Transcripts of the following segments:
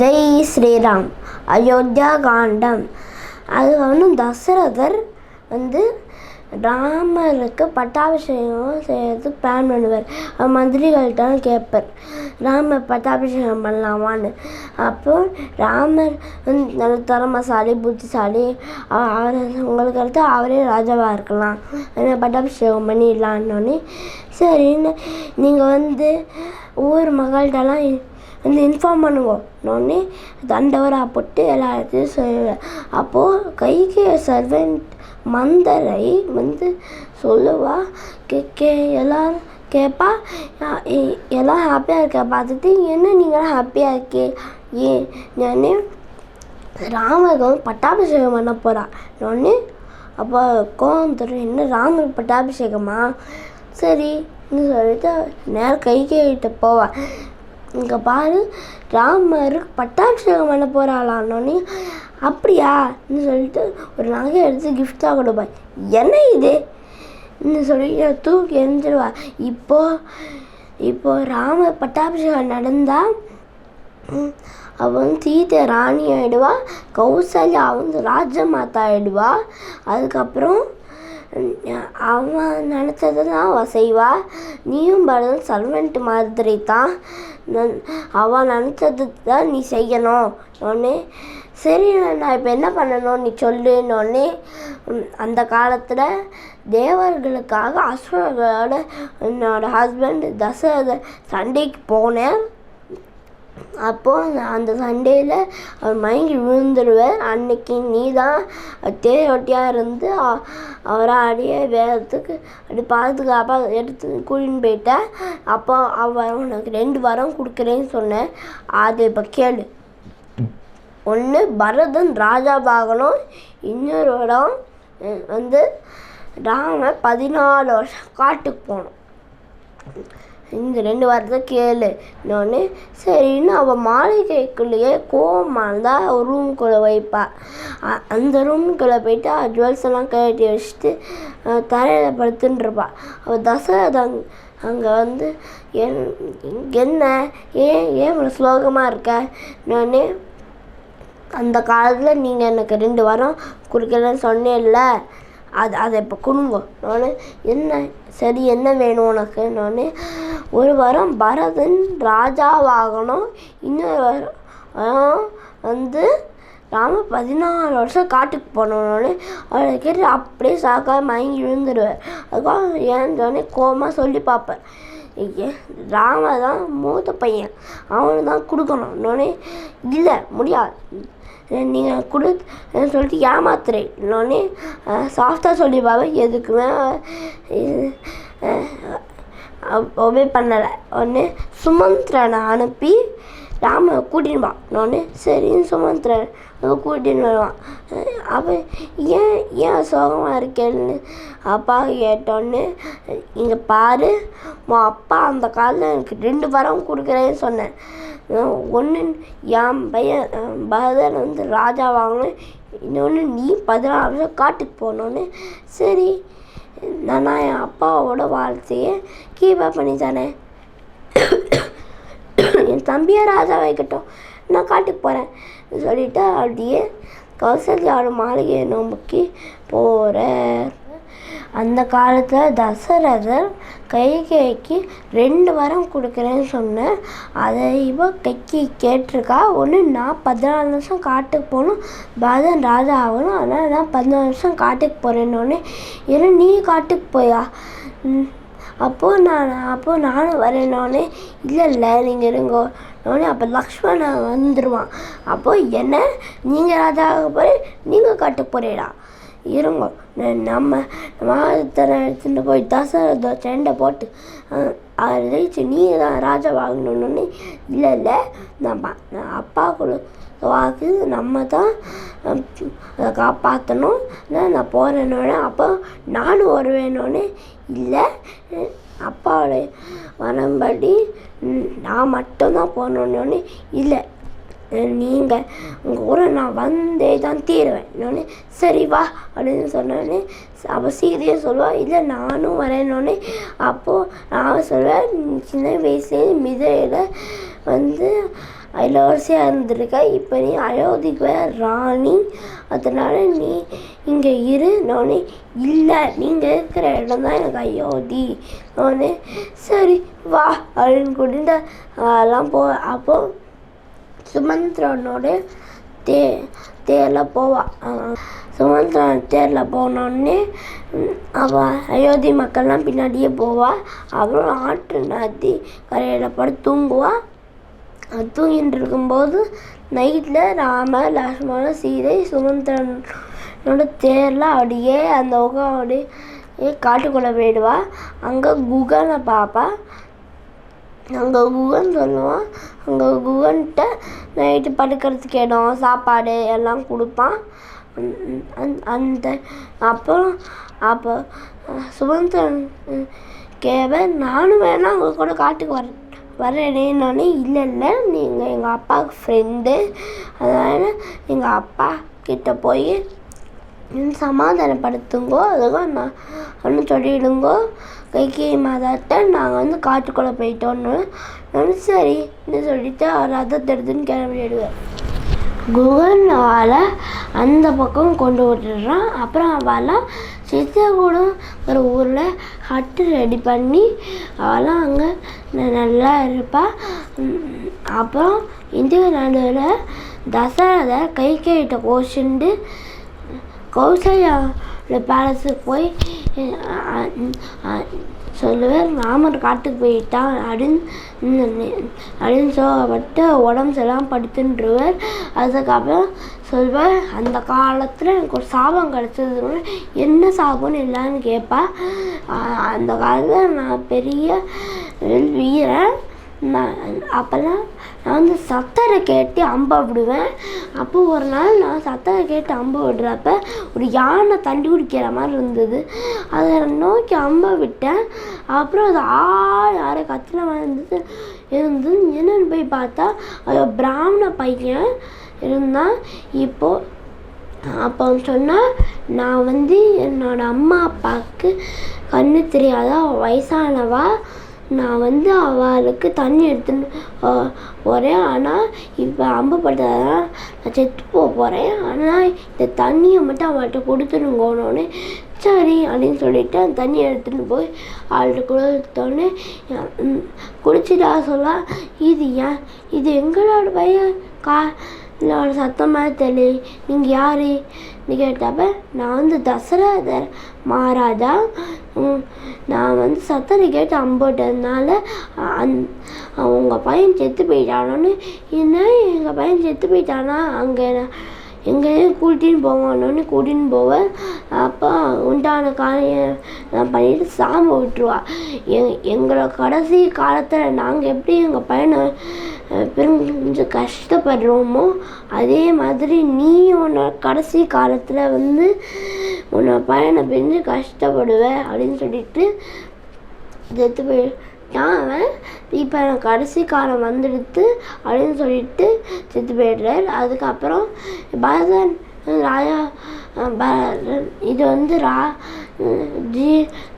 ஜெய் ஸ்ரீராம். அயோத்தியா காண்டம். அது தசரதர் ராமருக்கு பட்டாபிஷேகம் செய்யறதுக்கு பிளான் பண்ணுவார். மந்திரிகள்கிட்ட கேட்பார், ராமர் பட்டாபிஷேகம் பண்ணலாமான்னு. அப்போ ராமர் நல்ல திறமைசாலி, புத்திசாலி, அவர் உங்களுக்கு அடுத்து அவரே ராஜாவாக இருக்கலாம், பட்டாபிஷேகம் பண்ணிடலான்னொன்னே சரின்னு நீங்கள் ஊர் மக்கள்கிட்டலாம் இன்ஃபார்ம் பண்ணுவோன்னொன்னே தண்டவராக போட்டு எல்லா இடத்தையும் சொல்லுவேன். அப்போது கைக்கு சர்வெண்ட் மந்தரை சொல்லுவா, எல்லோரும் கேட்பா, எல்லாம் ஹாப்பியாக இருக்க பார்த்துட்டு என்ன நீங்களாம் ஹாப்பியாக இருக்கே ஏன் நான் ராமருக்கு பட்டாபிஷேகம் பண்ண போகிறான்னொன்னே. அப்போ கோவம் தரும், என்ன ராமருக்கு பட்டாபிஷேகமா, சரின்னு சொல்லிட்டு நேரம் கைகிட்ட போவா. இங்கே பாரு, ராமருக்கு பட்டாபிஷேகம் பண்ண போகிறாளான்னொன்னே. அப்படியான்னு சொல்லிட்டு ஒரு நகை எடுத்து கிஃப்டாக கொடுப்பாள். என்ன இதுன்னு சொல்லிட்டு தூக்கி எரிஞ்சிடுவா. இப்போது ராமர் பட்டாபிஷேகம் நடந்தால் அவன் சீதை ராணி ஆகிடுவா, கௌசல்யா ராஜமாதா ஆகிடுவா. அதுக்கப்புறம் அவன் நினச்சது தான் அவள் செய்வா. நீயும் பரதன் சர்வெண்ட் மாதிரி தான், அவன் நினச்சது தான் நீ செய்யணும் ஒன்று. சரி, நான் இப்போ என்ன பண்ணணும் நீ சொல்லுன்னொன்னே. அந்த காலத்தில் தேவர்களுக்காக அசுரர்களோட என்னோடய ஹஸ்பண்ட் தசரதர் சண்டைக்கு போனேன். அப்போது அந்த சண்டையில் அவர் மயங்கி விழுந்துடுவார். அன்னைக்கு நீ தான் தேரோட்டியாக இருந்து அவரை அடியே வேகத்துக்கு அப்படி பாதுகாப்பாக எடுத்து கூட்டின்னு போயிட்டேன். அப்போ அவர் உனக்கு 2 வரம் கொடுக்குறேன்னு சொன்னேன். அது இப்போ கேளு. ஒன்று, பரதன் ராஜாவாகணும். இன்னொரு இடம் ராமர் 14 வருஷம் காட்டுக்கு போகணும். இந்த 2 வாரத்தை கேளு இன்னொன்று. சரின்னு அவள் மாளிகைக்குள்ளேயே கோவமாக இருந்தால் ஒரு ரூம்குள்ளே வைப்பா. அந்த ரூம்குள்ளே போயிட்டு ஜுவல்ஸ் எல்லாம் கட்டி வச்சுட்டு தரையில் படுத்துட்டுருப்பா. அவள் தசரதன் அங்கே என்ன ஏன் இவ்வளோ ஸ்லோகமாக இருக்க இன்னொன்று. அந்த காலத்தில் நீங்கள் எனக்கு 2 வாரம் கொடுக்குறேன்னு சொன்னேன்ல, அதை இப்போ கொடுங்க நான். என்ன சரி, என்ன வேணும் உனக்கு நான். ஒரு வாரம் பரதன் ராஜாவாகணும். இன்னொரு வாரம் ராம 14 வருஷம் காட்டுக்கு போனோன்னு. அவளை கேட்டு அப்படியே சாக்காக மயங்கி விழுந்துடுவார். அதுக்காக ஏன்னு சொன்னே கோபமாக சொல்லி பார்ப்பேன். ராம தான் மூத்த பையன், அவனு தான் கொடுக்கணும் இன்னொன்னே. இல்லை முடியாது, நீங்கள் சொல்லிட்டு ஏமாத்துறேன் இன்னொன்னே. சாஃப்டாக சொல்லி பார்ப்பேன். எதுக்குமே ஒபே பண்ணலை ஒன்று. சுமந்திரனை அனுப்பி ராம கூட்டின்னு வா இன்னொன்று. சரின்னு சுமந்திரன் கூட்டின்னு வருவான். அப்போ ஏன் சோகமாக இருக்கேன்னு அப்பா கேட்டோன்னு. இங்கே பாரு, உன் அப்பா அந்த காலத்தில் எனக்கு 2 வரம் கொடுக்குறேன்னு சொன்னேன். ஒன்று, என் பையன் பரதன் ராஜாவாகணும். இன்னொன்று, நீ 14 வருஷம் காட்டுக்கு போனோன்னு. சரி, நான் என் அப்பாவோட வாழ்க்கையை கீப்பப் பண்ணி தரேன். என் தம்பியை ராஜா வைக்கட்டும், நான் காட்டுக்கு போகிறேன் சொல்லிவிட்டு அப்படியே கௌசல்யாவோட மாளிகையை நோக்கி போகிறார். அந்த காலத்தில் தசரதர் கைகேயிக்கு 2 வரம் கொடுக்குறேன்னு சொன்னேன். அதை கைகேயி கேட்டிருக்கா. ஒன்று, நான் 14 வருஷம் காட்டுக்கு போகணும், பரதன் ராஜா ஆகணும், அதனால் நான் 14 வருஷம் காட்டுக்கு போகிறேன்னொன்னே. ஏன்னா நீ காட்டுக்கு போயா, அப்போது நானும் வரேன்னொன்னே. இல்லை நீங்கள் இருங்கோ நோனே. அப்போ லக்ஷ்மணன் வந்துடுவான். அப்போது என்ன நீங்கள் ராஜாவாக போகிறேன், நீங்கள் காட்டுக்கு போகிறீடா, இருங்கோ நம்ம மாதத்தனை எடுத்துகிட்டு போய் தசரத சண்டை போட்டு அதை ஜெயிச்சு நீங்கள் தான் ராஜாவாகணுன்னு. இல்லை நான் அப்பா கூட வாக்கு, நம்ம தான் அதை காப்பாற்றணும், நான் போகிறேன்னொன்னே. அப்போ நானும் வருவேன்னொன்னே. இல்லை, அப்பாவோட வரம்படி நான் மட்டும்தான் போகணுன்னொன்னே. இல்லை, நீங்கள் உங்கள் கூட நான் வந்தே தான் தீருவேன் இன்னொன்று. சரி வா அப்படின்னு சொன்னோடனே அப்போ சீதையும் சொல்லுவாள், இல்லை நானும் வரேன்னொன்னே. அப்போது நான் சொல்லுவேன், சின்ன வயசுலேயே மிதையில் இளவரசியாக இருந்திருக்க, இப்போ நீ அயோத்திக்கு ராணி, அதனால நீ இங்கே இரு. நானே இல்லை, நீங்கள் இருக்கிற இடம் தான் எனக்கு அயோத்தி. நானே சரி வா அப்படின்னு கூட்டிட்டு அதெல்லாம் அப்போ சுமந்திரனோட தேரில் போவாள். சுமந்திரன் தேரில் போனோடனே அவள் அயோத்தி மக்கள்லாம் பின்னாடியே போவாள். அப்புறம் ஆற்று நதி கரையில் படுத்து தூங்குவாள். தூங்கிட்டு இருக்கும்போது நைட்டில் ராமர், லக்ஷ்மணன், சீதை சுமந்திரனோட தேரில் அப்படியே அந்த அப்படியே காட்டுக்குள்ளே போயிடுவா. அங்கே குகனை பார்ப்பா. அங்கே குகன் சொல்லுவான். அங்கே குகன்கிட்ட நைட்டு படுக்கிறதுக்கு இடம், சாப்பாடு எல்லாம் கொடுப்பான். அந்த அப்போ சுமந்திரன் நானும் வேணா அவங்க கூட காட்டுக்கு வரேனே. நானே இல்லை நீங்கள் எங்கள் அப்பாவுக்கு ஃப்ரெண்டு, அதனால் எங்கள் அப்பா கிட்ட போய் சமாதானப்படுத்துங்கோ, அதுக்கும் நான் சொல்லிவிடுங்கோ கைகேயி மாதாட்ட நாங்கள் காட்டுக்குள்ளே போயிட்டோன்னு. நானும் சரின்னு சொல்லிட்டு ரதத்தை எடுத்துன்னு கிளம்பிடுவேன். குகன் அவளை அந்த பக்கம் கொண்டு விட்டுடுறான். அப்புறம் அவளாம் சித்தகூடம் ஒரு ஊரில் ஹட்டு ரெடி பண்ணி அவளாம் அங்கே நல்லா இருப்பாள். அப்புறம் இந்திய நடுவில் தசரதை கைகேயிட்ட கோஷிண்டு கௌசல்யாவோட பேலஸுக்கு போய் சொல்லுவேன், ராமர் காட்டுக்கு போயிட்டான் அப்படின்னு சொல்லப்பட்டு உடம்பு சரியில்லாமல் படுத்துன்றுவர். அதுக்கப்புறம் சொல்வேன், அந்த காலத்தில் எனக்கு ஒரு சாபம் கிடச்சது. என்ன சாபம்னு இல்லைன்னு கேட்பா. அந்த காலத்தில் நான் பெரிய வீரன். அப்போல்லாம் நான் சத்தரை கேட்டு அம்பை விடுவேன். அப்போ ஒரு நாள் நான் சத்தரை கேட்டு அம்பை விடுறப்ப ஒரு யானை தண்டி குடிக்கிற மாதிரி இருந்தது. அதை நோக்கி அம்பை விட்டேன். அப்புறம் அது யாரை கத்திர இருந்தது என்னன்னு போய் பார்த்தா அது பிராமண பையன் இருந்தான். அப்போ சொன்னால் நான் என்னோட அம்மா அப்பாவுக்கு கண்ணு தெரியாதா, வயசானவா, நான் அவளுக்கு தண்ணி எடுத்துன்னு போகிறேன். ஆனால் இப்போ அம்பு பட்டதான் நான் செத்து போகிறேன். ஆனால் இந்த தண்ணியை மட்டும் அவள்கிட்ட கொடுத்துருங்கோனோன்னு சரி அப்படின்னு சொல்லிவிட்டு அந்த தண்ணியை எடுத்துகிட்டு போய் அவள்கிட்ட கொடுத்தோன்னே குடிச்சிட்டா சொல்ல, இது எங்களோட பையன் என்னோட சத்தமாக தெரியல, நீங்கள் யாருன்னு கேட்டப்ப நான் தசரதர் மகாராஜா, நான் சத்தரை கேட்டு அம்போட்டதுனால உங்கள் பையன் செத்து போயிட்டானோன்னு. என்ன எங்கள் பையன் செத்து போயிட்டானா, அங்கே எங்கேயும் கூட்டின்னு போவேன். அப்போ உண்டான காரியம் பண்ணிட்டு சாம விட்டுருவா. எங்களோட கடைசி காலத்தில் நாங்கள் எப்படி எங்கள் பையனை பிரிஞ்சு கஷ்டப்படுறோமோ அதே மாதிரி நீ உன்னோட கடைசி காலத்தில் உன்னோட பையனை பிரிஞ்சு கஷ்டப்படுவ அப்படின்னு சொல்லிட்டு செத்து போயிட்டான் அவன். இப்போ எனக்கு கடைசி காலம் வந்துடுத்து அப்படின்னு சொல்லிட்டு செத்து போயிடுறார். அதுக்கப்புறம் பரதன் ராஜா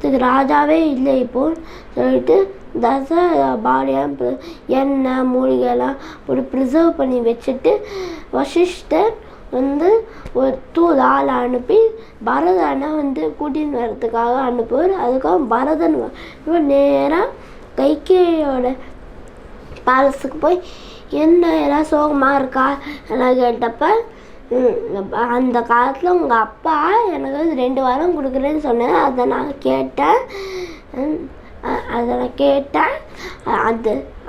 இது ராஜாவே இல்லை இப்போது சொல்லிட்டு பாடியாக எண்ணெய் மூலிகைலாம் போட்டு ப்ரிசர்வ் பண்ணி வச்சுட்டு வசிஷ்டர் ஒரு தூது ஆளை அனுப்பி பரதனை கூட்டின்னு வர்றதுக்காக அனுப்புவார். அதுக்காக பரதன் நேராக கைகேயோட பேலஸுக்கு போய் என்ன எல்லாம் சோகமாக இருக்கா எல்லாம் கேட்டப்ப அந்த காலத்தில் உங்கள் அப்பா எனக்கு 2 வாரம் கொடுக்குறேன்னு சொன்னேன். அதை நான் கேட்டேன்.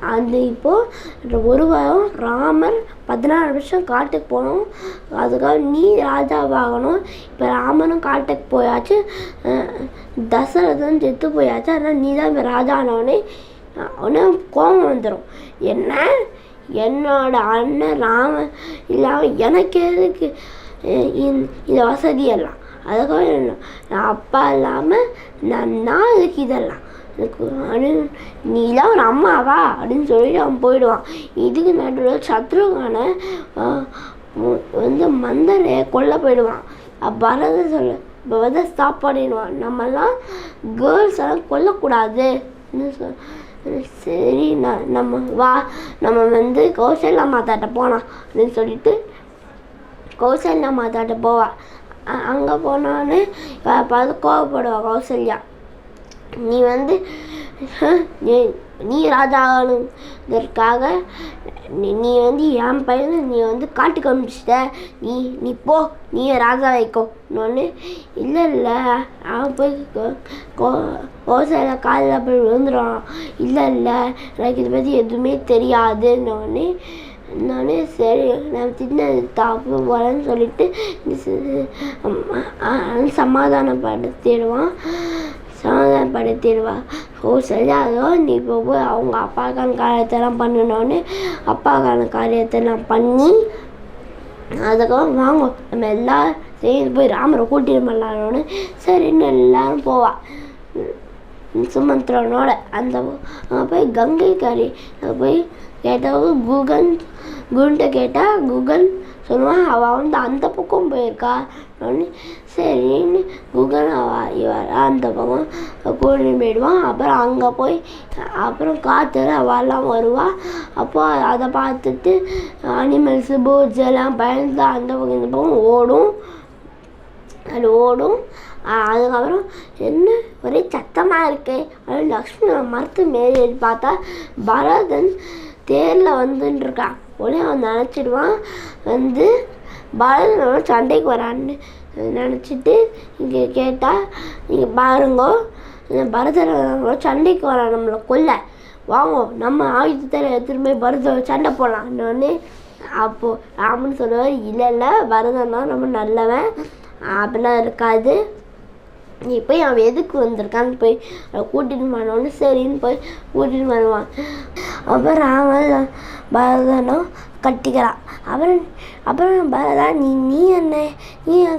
அது இப்போது 1 வாரம் ராமர் 14 வருஷம் காட்டுக்கு போகணும். அதுக்காக நீ ராஜாவாகணும். இப்போ ராமனும் காட்டுக்கு போயாச்சு, தசரதன் செத்து போயாச்சு, அதனால் நீ தான் இப்போ ராஜானவனே. உடனே கோபம் வந்துடும். என்ன என்னோட அண்ணன் ராமன் இல்லாமல் எனக்கு எதுக்கு இந்த வசதியெல்லாம், அதுக்காக நான் அப்பா இல்லாமல் நான் இதுக்கு இதெல்லாம் நீலாம் ஒரு அம்மாவா அப்படின்னு சொல்லிட்டு அவன் போயிடுவான். இதுக்கு நடுவில் சத்ருகானை மந்தரை கொல்ல போயிடுவான். பரதன் ஸ்டாப் பண்ணிடுவான். நம்மலாம் கேர்ள்ஸ் எல்லாம் கொல்லக்கூடாதுன்னு சரி நம்ம வந்து கௌசல்யா மாதாட்ட போகலாம் அப்படின்னு சொல்லிட்டு கௌசல்யா மாதாட்ட போவா. அங்கே போனான்னு பார்த்து கோவப்படுவா கௌசல்யா. நீ வந்து நீ ராஜா ஆகணுங்கிறதுக்காக நீ வந்து என் பையனை நீ வந்து காட்டுக்கு அனுப்பிச்சிட்ட, நீ போ, நீ ராஜா வைக்கோன்னு. இல்லை அவன் போய் கௌசல்யா காலில் போய் விழுந்துடுவான். இல்லை எனக்கு இதை பற்றி எதுவுமே தெரியாதுன்னொன்னே சரி நான் சின்ன தாப்பு போகிறேன்னு சொல்லிட்டு சமாதானப்படுத்திடுவா. கௌசல்யா அதோ நீ இப்போ போய் அவங்க அப்பாக்கான காரியத்தெல்லாம் பண்ணணுன்னு அப்பாக்கான காரியத்தெல்லாம் பண்ணி அதுக்கப்புறம் வாங்க நம்ம எல்லோரும் சேர்ந்து போய் ராமரை கூட்டிட்டு பண்ணலான்னு சரின்னு எல்லாரும் போவா. சுமந்திரனோட அங்கே போய் கங்கை கரை போய் கேட்டவங்க குகன்கிட்ட கேட்டால் குகன் சொல்லுவான் அவள் வந்து அந்த பக்கம் போயிருக்கா. சரின்னு குகன் இவள் அந்த பக்கம் கூட்டின்னு போயிடுவான். அப்புறம் அங்கே போய் அப்புறம் காற்றுல அவெல்லாம் வருவாள். அப்போ அதை பார்த்துட்டு அனிமல்ஸு பேர்ட்ஸ் எல்லாம் பயந்து அந்த பக்கம் இந்த பக்கம் ஓடும். அதுக்கப்புறம் என்ன ஒரே சத்தமாக இருக்கே அப்படின்னு லக்ஷ்மி மரத்து மேலே பார்த்தா பரதன் தேரில் வந்துட்டுருக்கான். உடனே அவன் நினச்சிடுவான் வந்து பரதன் சண்டைக்கு வரான்னு நினச்சிட்டு இங்கே கேட்டால் நீங்கள் பாருங்கோ பரதன் சண்டைக்கு வரான் நம்மளை கொல்ல, வாங்கோ நம்ம ஆயுதத்தில் எடுத்துகிட்டு போய் பரதன் சண்டை போடலான்னு. அப்போது ராமன் சொல்லுவார், இல்லை பரதன் தான் ரொம்ப நல்லவன், அப்படிலாம் இருக்காது, நீ போய் அவன் எதுக்கு வந்திருக்கான்னு போய் கூட்டின்னு பண்ணோன்னு சரின்னு போய் கூட்டின்னு வருவான். அப்புறம் ராமன் பரதனும் கட்டிக்கிறான். அப்புறம் பரதா நீ என்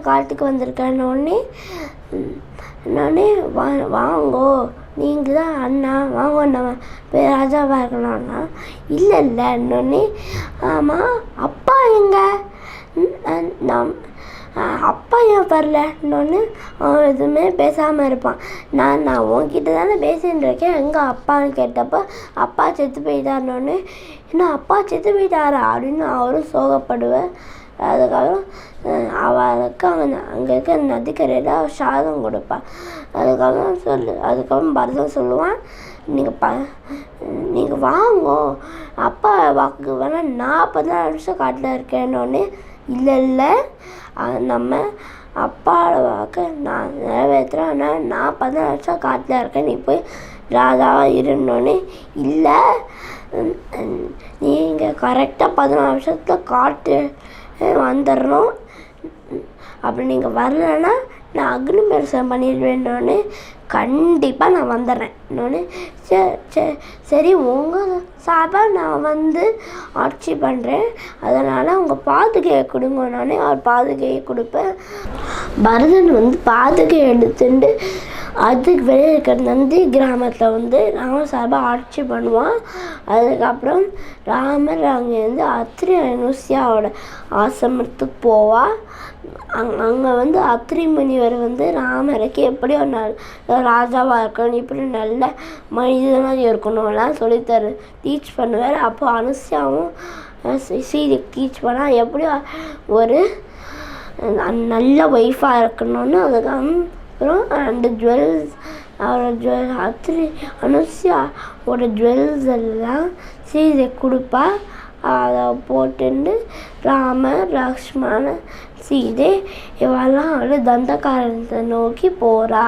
காலத்துக்கு வந்திருக்கன்னொடனே வாங்கோ நீங்கள் தான் அண்ணா, வாங்க நம்ம போய் ராஜாவாக இருக்கலாம்னா. இல்லைன்னொடனே ஆமாம் அப்பா எங்கே, அப்பா ஏன் வரலன்னொன்னு அவன் எதுவுமே பேசாமல் இருப்பான். நான் உன்கிட்ட தானே பேசின்னு இருக்கேன், எங்கள் அப்பான்னு கேட்டப்போ அப்பா செத்து போயிட்டாருன்னொன்னு, இன்னும் அப்பா செத்து போயிட்டாரா அப்படின்னு அவரும் சோகப்படுவேன். அதுக்கப்புறம் அவளுக்கு அங்கே இருக்க நதிக்கரையில் சாதம் கொடுப்பாள். அதுக்கப்புறம் பரதன் சொல்லுவான், நீங்கள் வாங்கோ அப்பா வாக்கு வேணால் நான் 14 நிமிஷம் காட்டில் இருக்கேன்னொன்னே. இல்லை நம்ம அப்பாவோட வாக்கை நான் நிறைவேற்றுறேன், ஆனால் நான் 14 நிமிஷம் காட்டில் இருக்கேன், நீ போய் ராஜாவாக இருந்தோன்னே. இல்லை நீங்கள் கரெக்டாக 14 நிமிஷத்தில் காட்டு வந்துடணும், அப்படி நீங்கள் வரலன்னா நான் அக்னி பிரசனம் பண்ணிடுவேன்னொன்னே. கண்டிப்பாக நான் வந்துடுறேன் இன்னொன்று. சரி உங்கள் சார்பாக நான் வந்து ஆட்சி பண்ணுறேன், அதனால் அவங்க பாதுகையை கொடுங்கன்னொன்னே அவர் பாதுகையை கொடுப்பேன். பரதன் வந்து பாதுகையை எடுத்துட்டு அதுக்கு வெளியே இருக்கிற நந்தி கிராமத்தில் வந்து ராமர் சார்பாக ஆட்சி பண்ணுவான். அதுக்கப்புறம் ராமர் அங்கேருந்து அத்திரி அனுசியாவோட ஆசிரமத்துக்கு போவாள். அங்கே வந்து அத்திரி முனிவர் வந்து ராமருக்கு எப்படி ஒரு ராஜாவாக இருக்கணும், இப்படி நல்ல மனிதனாக இருக்கணும்லாம் டீச் பண்ணுவார். அப்போ அனுசியாவும் சீதை டீச் பண்ணால் எப்படி ஒரு நல்ல ஒய்ஃபாக இருக்கணும்னு. அதுக்கப்புறம் அந்த ஜுவல்ஸ் அத்திரி அனுசியாவோட ஜுவல்ஸ் எல்லாம் சீதை கொடுப்பா. அதை போட்டுட்டு ராமர் லக்ஷ்மணன் சீதை இவெல்லாம் தண்டகாரத்தை நோக்கி போகிறா.